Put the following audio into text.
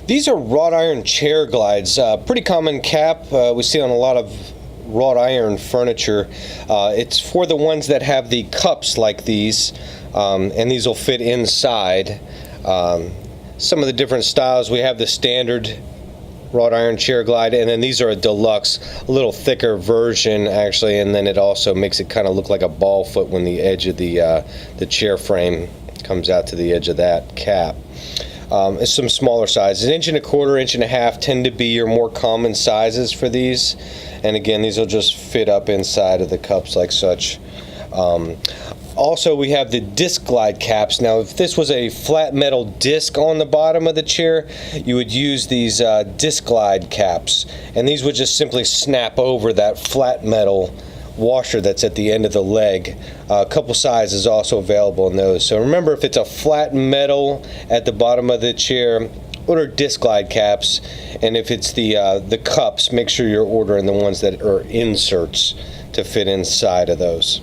These are wrought iron chair glides. Pretty common cap we see on a lot of wrought iron furniture. It's for the ones that have the cups like these, and these will fit inside. Some of the different styles, we have the standard wrought iron chair glide, and then these are a deluxe, a little thicker version actually, and then it also makes it kind of look like a ball foot when the edge of the chair frame comes out to the edge of that cap. It's some smaller sizes. 1.25 inches, 1.5 inches tend to be your more common sizes for these, and again, these will just fit up inside of the cups like such. Also, we have the disc glide caps. Now, if this was a flat metal disc on the bottom of the chair, you would use these disc glide caps, and these would just simply snap over that flat metal washer that's at the end of the leg. A couple sizes also available in those. So remember, if it's a flat metal at the bottom of the chair, order disc glide caps, and if it's the cups, make sure you're ordering the ones that are inserts to fit inside of those.